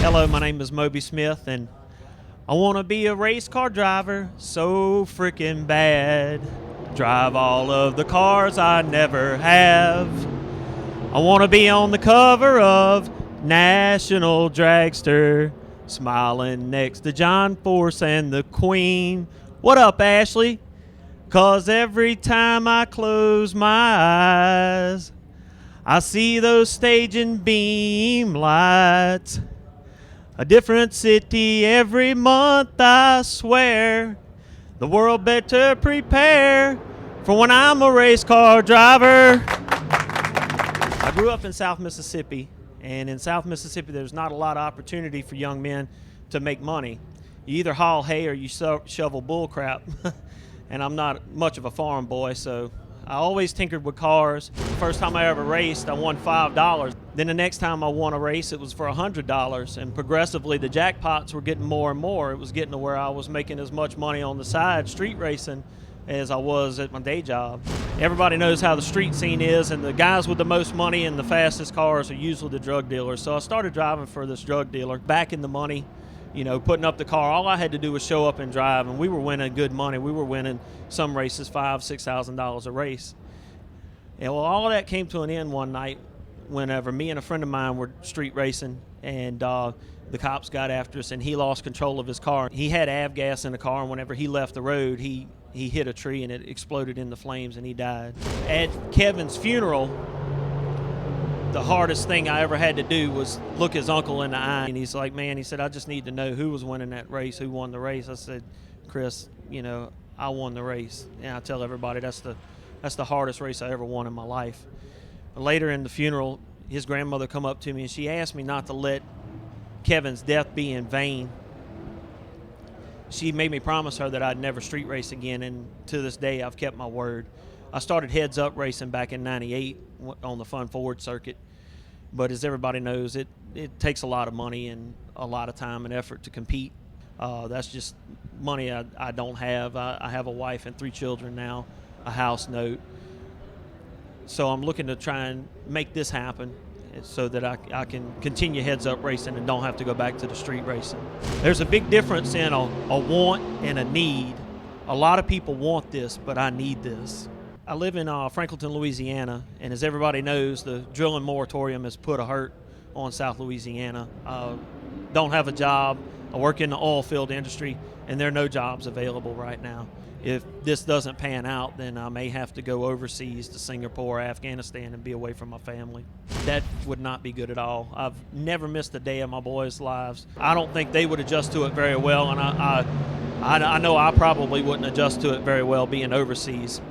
Hello, my name is Moby Smith, and I want to be a race car driver so freaking bad. Drive all of the cars I never have. I want to be on the cover of National Dragster, smiling next to John Force and the Queen. What up, Ashley? 'Cause every time I close my eyes, I see those staging beam lights. A different city every month, I swear. The world better prepare for when I'm a race car driver. I grew up in South Mississippi, and in South Mississippi there's not a lot of opportunity for young men to make money. You either haul hay or you shovel bull crap. And I'm not much of a farm boy, so I always tinkered with cars. The first time I ever raced, I won $5. Then the next time I won a race, it was for $100. And progressively, the jackpots were getting more and more. It was getting to where I was making as much money on the side street racing as I was at my day job. Everybody knows how the street scene is, and the guys with the most money and the fastest cars are usually the drug dealers. So I started driving for this drug dealer, back in the money, you know, putting up the car. All I had to do was show up and drive, and we were winning good money. We were winning some races $5,000, $6,000 a race. And well, all of that came to an end one night whenever me and a friend of mine were street racing, and the cops got after us, and he lost control of his car. He had avgas in the car, and whenever he left the road, he hit a tree, and it exploded into flames, and he died. At Kevin's funeral, the hardest thing I ever had to do was look his uncle in the eye. And he's like, man, he said, I just need to know who was winning that race, who won the race. I said, Chris, you know, I won the race. And I tell everybody that's the hardest race I ever won in my life. Later in the funeral, his grandmother come up to me and she asked me not to let Kevin's death be in vain. She made me promise her that I'd never street race again, and to this day I've kept my word. I started heads up racing back in '98 on the Fun Forward circuit, but as everybody knows, it takes a lot of money and a lot of time and effort to compete. That's just money I don't have. I have a wife and 3 children now, a house note. So I'm looking to try and make this happen so that I can continue heads up racing and don't have to go back to the street racing. There's a big difference in a want and a need. A lot of people want this, but I need this. I live in Franklinton, Louisiana, and as everybody knows, the drilling moratorium has put a hurt on South Louisiana. Don't have a job. I work in the oil field industry, and there are no jobs available right now. If this doesn't pan out, then I may have to go overseas to Singapore, Afghanistan, and be away from my family. That would not be good at all. I've never missed a day of my boys' lives. I don't think they would adjust to it very well, and I know I probably wouldn't adjust to it very well being overseas.